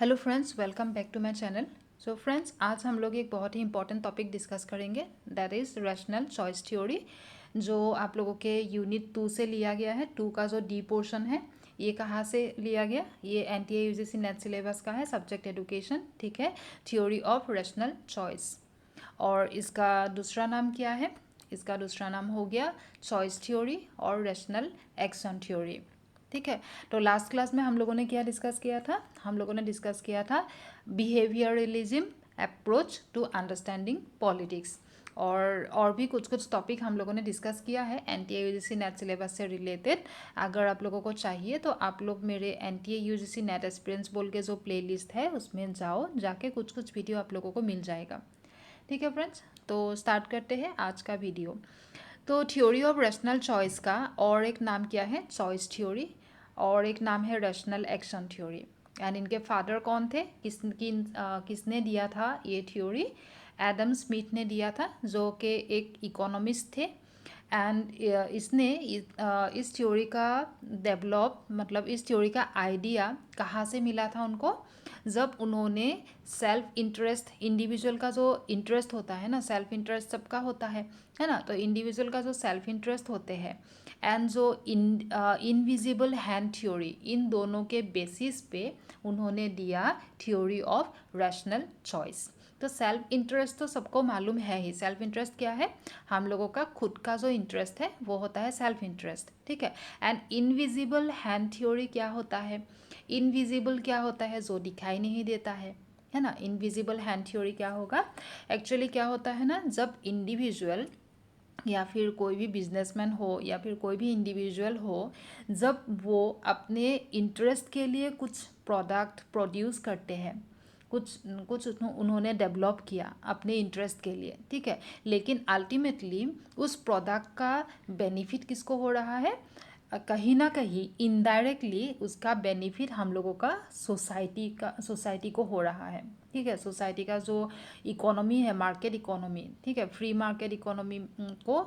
Hello friends, welcome back to my channel. So friends, आज हम लोग एक बहुत ही इंपॉर्टेंट टॉपिक डिस्कस करेंगे, that is rational choice theory, जो आप लोगों के यूनिट 2 से लिया गया है। 2 का जो डी पोर्शन है, ये कहाँ से लिया गया? ये एनटीए यूजीसी नेट सिलेबस का है, सब्जेक्ट एजुकेशन, ठीक है, थ्योरी ऑफ रैशनल चॉइस। और इसका दूसरा नाम क्या है? इसका दूसरा नाम हो गया चॉइस थ्योरी और रैशनल एक्शन थ्योरी, ठीक है। तो लास्ट क्लास में हम लोगों ने क्या डिस्कस किया था? हम लोगों ने डिस्कस किया था behaviouralism approach to understanding politics, और भी कुछ कुछ टॉपिक हम लोगों ने डिस्कस किया है एनटीए यूजीसी नेट सिलेबस से रिलेटेड। अगर आप लोगों को चाहिए तो आप लोग मेरे एनटीए यूजीसी नेट एक्सपीरियंस बोल के जो प्लेलिस्ट है उसमें जाओ, जाके कुछ कुछ वीडियो आप लोगों को मिल जाएगा, ठीक है फ्रेंड्स। तो स्टार्ट करते हैं आज का वीडियो। तो थ्योरी ऑफ रैशनल चॉइस का और एक नाम क्या है? चॉइस थ्योरी, और एक नाम है रैशनल एक्शन थ्योरी। एंड इनके फादर कौन थे? किसने दिया था ये थ्योरी? एडम स्मिथ ने दिया था, जो कि एक इकोनॉमिस्ट थे। एंड इसने इस थ्योरी का डेवलप, मतलब इस थ्योरी का आइडिया कहाँ से मिला था उनको? जब उन्होंने सेल्फ इंटरेस्ट, इंडिविजुअल का जो इंटरेस्ट होता है ना, सेल्फ इंटरेस्ट सबका होता है ना, तो इंडिविजुअल का जो सेल्फ इंटरेस्ट होते हैं एंड जो इनविजिबल हैंड थ्योरी, इन दोनों के बेसिस पे उन्होंने दिया थ्योरी ऑफ रैशनल चॉइस। तो सेल्फ इंटरेस्ट तो सबको मालूम है ही। सेल्फ इंटरेस्ट क्या है? हम लोगों का खुद का जो इंटरेस्ट है वो होता है सेल्फ इंटरेस्ट, ठीक है। एंड इनविजिबल हैंड थ्योरी क्या होता है? इनविजिबल क्या होता है? जो दिखाई नहीं देता है ना। इनविजिबल हैंड थ्योरी क्या होगा? एक्चुअली क्या होता है ना, जब इंडिविजुअल या फिर कोई भी बिजनेसमैन हो या फिर कोई भी इंडिविजुअल हो, जब वो अपने इंटरेस्ट के लिए कुछ प्रोडक्ट प्रोड्यूस करते हैं, कुछ कुछ उन्होंने डेवलप किया अपने इंटरेस्ट के लिए, ठीक है, लेकिन अल्टीमेटली उस प्रोडक्ट का बेनिफिट किसको हो रहा है? कहीं ना कहीं इनडायरेक्टली उसका बेनिफिट हम लोगों का सोसाइटी को हो रहा है, ठीक है। सोसाइटी का जो इकोनॉमी है, मार्केट इकोनॉमी, ठीक है, फ्री मार्केट इकोनॉमी को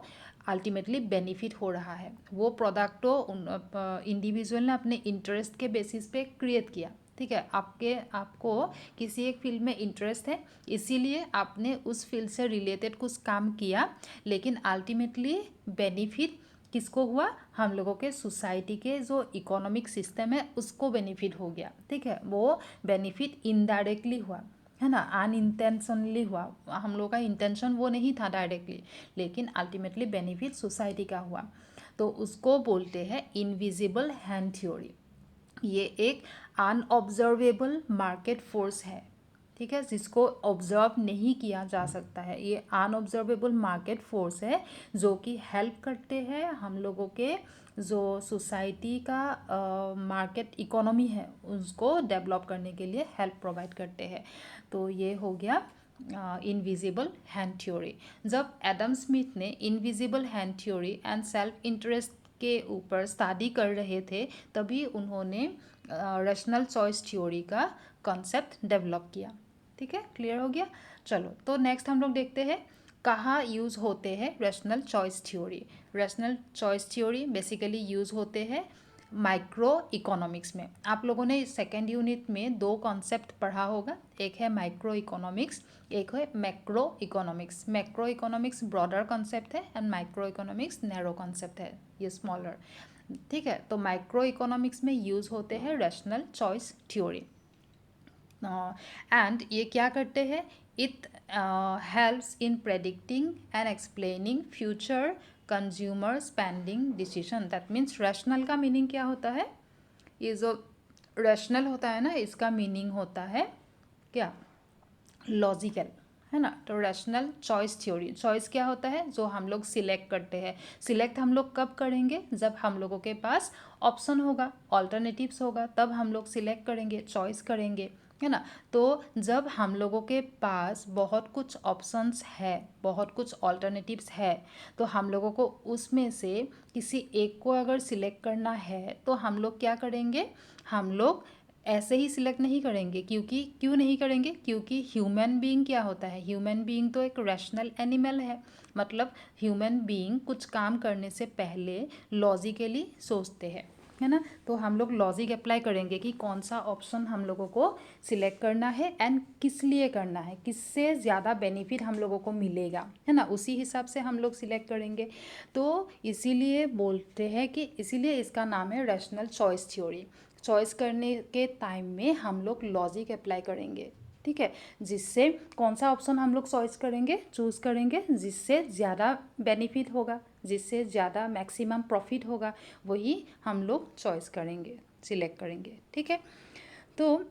अल्टीमेटली बेनिफिट हो रहा है। वो प्रोडक्ट तो इंडिविजुअल ने अपने इंटरेस्ट के बेसिस पे क्रिएट किया, ठीक है। आपको किसी एक फील्ड में इंटरेस्ट है, इसीलिए आपने उस फील्ड से रिलेटेड कुछ काम किया, लेकिन अल्टीमेटली बेनिफिट किसको हुआ? हम लोगों के सोसाइटी के जो इकोनॉमिक सिस्टम है उसको बेनिफिट हो गया, ठीक है। वो बेनिफिट इनडायरेक्टली हुआ, है ना, अनइंटेंशनली हुआ। हम लोग का इंटेंशन वो नहीं था डायरेक्टली, लेकिन अल्टीमेटली बेनिफिट सोसाइटी का हुआ। तो उसको बोलते हैं इनविजिबल हैंड थ्योरी। ये एक अनऑब्जर्वेबल मार्केट फोर्स है, ठीक है, जिसको ऑब्जर्व नहीं किया जा सकता है। ये अनऑब्जर्वेबल मार्केट फोर्स है जो कि हेल्प करते हैं हम लोगों के जो सोसाइटी का मार्केट इकोनॉमी है उसको डेवलप करने के लिए हेल्प प्रोवाइड करते हैं। तो ये हो गया इनविजिबल हैंड थ्योरी। जब एडम स्मिथ ने invisible hand theory and self interest के ऊपर स्टडी कर रहे थे, तभी उन्होंने रैशनल चॉइस थ्योरी का कॉन्सेप्ट डेवलप किया, ठीक है। क्लियर हो गया? चलो, तो नेक्स्ट हम लोग देखते हैं कहाँ यूज़ होते हैं rational choice theory. Rational choice theory basically use होते हैं माइक्रो इकोनॉमिक्स में। आप लोगों ने सेकेंड यूनिट में 2 कॉन्सेप्ट पढ़ा होगा, एक है माइक्रो इकोनॉमिक्स, एक है macro economics. Macro economics broader concept है and micro economics narrow concept है, ये स्मॉलर, ठीक है। तो माइक्रो इकोनॉमिक्स में यूज़ होते हैं रैशनल चॉइस थ्योरी। एंड ये क्या करते हैं? It helps in predicting and explaining future consumer spending decision. That means rational का मीनिंग क्या होता है? ये जो रैशनल होता है ना, इसका मीनिंग होता है क्या? लॉजिकल, है ना। तो रैशनल चॉइस थ्योरी, चॉइस क्या होता है? जो हम लोग सिलेक्ट करते हैं। सिलेक्ट हम लोग कब करेंगे? जब हम लोगों के पास ऑप्शन होगा, ऑल्टरनेटिव्स होगा, तब हम लोग सिलेक्ट करेंगे, चॉइस करेंगे, है ना। तो जब हम लोगों के पास बहुत कुछ ऑप्शंस है, बहुत कुछ ऑल्टरनेटिव्स है, तो हम लोगों को उसमें से किसी एक को अगर सिलेक्ट करना है तो हम लोग क्या करेंगे? हम लोग ऐसे ही सिलेक्ट नहीं करेंगे, क्यों नहीं करेंगे? क्योंकि ह्यूमन बीइंग क्या होता है? ह्यूमन बीइंग तो एक रैशनल एनिमल है। मतलब ह्यूमन बीइंग कुछ काम करने से पहले लॉजिकली सोचते हैं, है ना। तो हम लोग लॉजिक अप्लाई करेंगे कि कौन सा ऑप्शन हम लोगों को सिलेक्ट करना है एंड किस लिए करना है, किससे ज़्यादा बेनिफिट हम लोगों को मिलेगा, है ना, उसी हिसाब से हम लोग सिलेक्ट करेंगे। तो इसीलिए बोलते हैं कि इसीलिए इसका नाम है रैशनल चॉइस थ्योरी। चॉइस करने के टाइम में हम लोग लॉजिक अप्लाई करेंगे, ठीक है, जिससे कौन सा ऑप्शन हम लोग चॉइस करेंगे, चूज़ करेंगे, जिससे ज़्यादा बेनिफिट होगा, जिससे ज़्यादा मैक्सिमम प्रॉफिट होगा, वही हम लोग चॉइस करेंगे, सिलेक्ट करेंगे, ठीक है। तो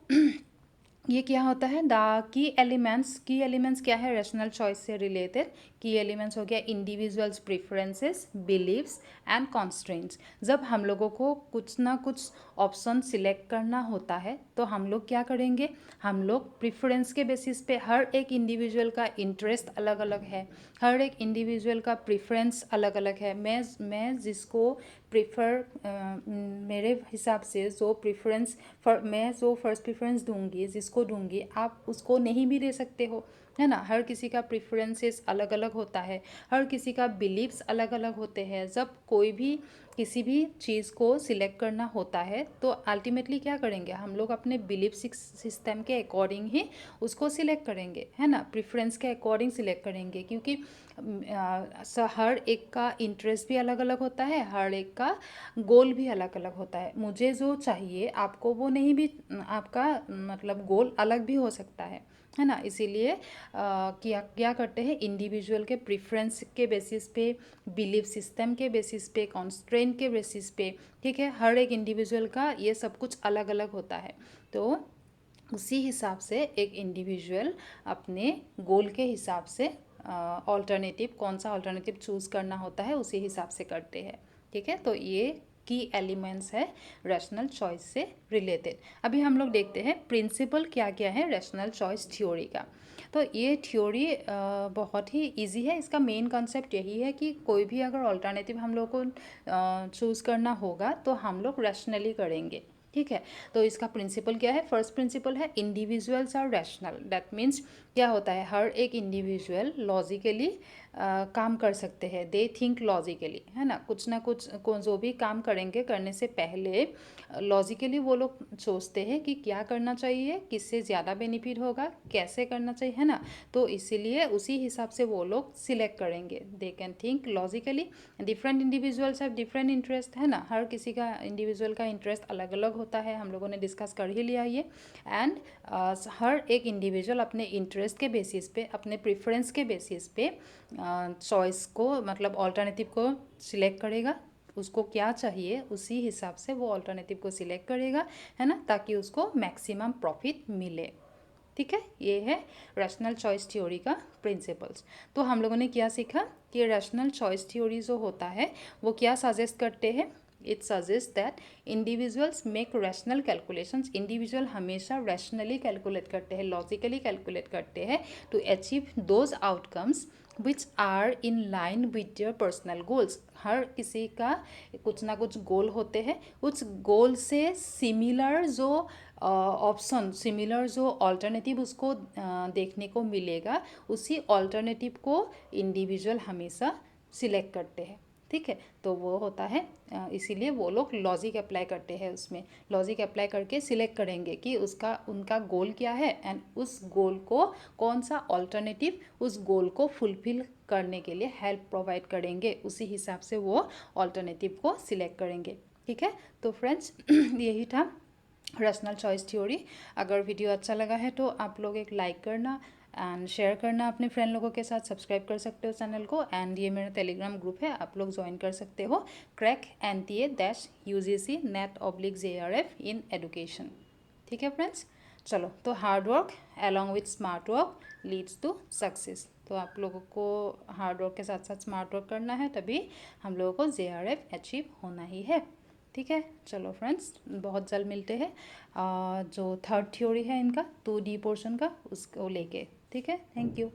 ये क्या होता है, द की एलिमेंट्स क्या है रैशनल चॉइस से रिलेटेड। की एलिमेंट्स हो गया individuals preferences, believes and constraints. जब हम लोगों को कुछ ना कुछ ऑप्शन सिलेक्ट करना होता है तो हम लोग क्या करेंगे, हम लोग प्रेफरेंस के बेसिस पे, हर एक इंडिविजुअल का इंटरेस्ट अलग अलग है, हर एक इंडिविजुअल का प्रेफरेंस अलग अलग है। मैं जिसको प्रेफर मेरे हिसाब से जो प्रेफरेंस मैं जो फर्स्ट प्रेफरेंस दूंगी, जिसको दूंगी, आप उसको नहीं भी दे सकते हो, है ना। हर किसी का प्रेफरेंसेस अलग अलग होता है, हर किसी का बिलीव्स अलग अलग होते हैं। जब कोई भी किसी भी चीज़ को सिलेक्ट करना होता है तो अल्टीमेटली क्या करेंगे, हम लोग अपने बिलीफ सिस्टम के अकॉर्डिंग ही उसको सिलेक्ट करेंगे, है ना, प्रेफरेंस के अकॉर्डिंग सिलेक्ट करेंगे, क्योंकि हर एक का इंटरेस्ट भी अलग अलग होता है, हर एक का गोल भी अलग अलग होता है। मुझे जो चाहिए आपको वो नहीं भी, आपका मतलब गोल अलग भी हो सकता है ना। इसीलिए क्या क्या करते हैं, इंडिविजुअल के प्रेफरेंस के बेसिस पे, बिलीफ सिस्टम के बेसिस पे, कॉन्स्ट्रेंट के बेसिस पे, ठीक है, हर एक इंडिविजुअल का ये सब कुछ अलग अलग होता है। तो उसी हिसाब से एक इंडिविजुअल अपने गोल के हिसाब से ऑल्टरनेटिव, कौन सा ऑल्टरनेटिव चूज़ करना होता है उसी हिसाब से करते हैं, ठीक है। तो ये की एलिमेंट्स है रैशनल चॉइस से रिलेटेड। अभी हम लोग देखते हैं प्रिंसिपल क्या क्या है रैशनल चॉइस थ्योरी का। तो ये थ्योरी बहुत ही इजी है। इसका मेन कॉन्सेप्ट यही है कि कोई भी अगर ऑल्टरनेटिव हम लोग को चूज़ करना होगा तो हम लोग रैशनली करेंगे, ठीक है। तो इसका प्रिंसिपल क्या है, फर्स्ट प्रिंसिपल है individuals are rational. That means क्या होता है, हर एक इंडिविजुअल लॉजिकली काम कर सकते हैं, दे थिंक लॉजिकली, है ना। कुछ ना कुछ जो भी काम करेंगे, करने से पहले लॉजिकली वो लोग सोचते हैं कि क्या करना चाहिए, किससे ज़्यादा बेनिफिट होगा, कैसे करना चाहिए, है ना। तो इसीलिए उसी हिसाब से वो लोग सिलेक्ट करेंगे, they can think logically. Different individuals have different interest, है ना, हर किसी का इंडिविजुअल का इंटरेस्ट अलग अलग होता है, हम लोगों ने डिस्कस कर ही लिया ये। एंड हर एक इंडिविजुअल अपने इंटरेस्ट के बेसिस पे, अपने प्रेफरेंस के बेसिस पे चॉइस को, मतलब ऑल्टरनेटिव को सिलेक्ट करेगा। उसको क्या चाहिए उसी हिसाब से वो ऑल्टरनेटिव को सिलेक्ट करेगा, है ना, ताकि उसको मैक्सिमम प्रॉफिट मिले, ठीक है। ये है रैशनल चॉइस थ्योरी का प्रिंसिपल्स। तो हम लोगों ने क्या सीखा कि रैशनल चॉइस थ्योरी जो होता है वो क्या सजेस्ट करते हैं, it suggest that individuals make rational calculations. Individual हमेशा रैशनली कैलकुलेट करते हैं, लॉजिकली कैलकुलेट करते हैं to achieve those outcomes which are in line with their personal goals. हर किसी का कुछ ना कुछ गोल होते हैं, उस गोल से सिमिलर जो ऑप्शन, सिमिलर जो ऑल्टरनेटिव उसको देखने को मिलेगा, उसी ऑल्टरनेटिव को इंडिविजुअल हमेशा सिलेक्ट करते हैं, ठीक है। तो वो होता है, इसीलिए वो लोग लॉजिक अप्लाई करते हैं, उसमें लॉजिक अप्लाई करके सिलेक्ट करेंगे कि उसका उनका गोल क्या है एंड उस गोल को कौन सा ऑल्टरनेटिव उस गोल को फुलफिल करने के लिए हेल्प प्रोवाइड करेंगे, उसी हिसाब से वो ऑल्टरनेटिव को सिलेक्ट करेंगे, ठीक है। तो फ्रेंड्स यही था रैशनल चॉइस थ्योरी। अगर वीडियो अच्छा लगा है तो आप लोग एक लाइक करना एंड शेयर करना अपने फ्रेंड लोगों के साथ, सब्सक्राइब कर सकते हो चैनल को। एंड ये मेरा टेलीग्राम ग्रुप है, आप लोग ज्वाइन कर सकते हो, क्रैक NTA-UGC NET/JRF इन एडुकेशन, ठीक है फ्रेंड्स। चलो, तो hard work along with smart work leads to success. तो आप लोगों को हार्ड वर्क के साथ साथ स्मार्ट वर्क करना है, तभी हम लोगों को JRF अचीव होना ही है, ठीक है। चलो फ्रेंड्स, बहुत जल्द मिलते हैं जो थर्ड थ्योरी है इनका 2D पोर्शन का, उसको लेके, ठीक है। Thank you.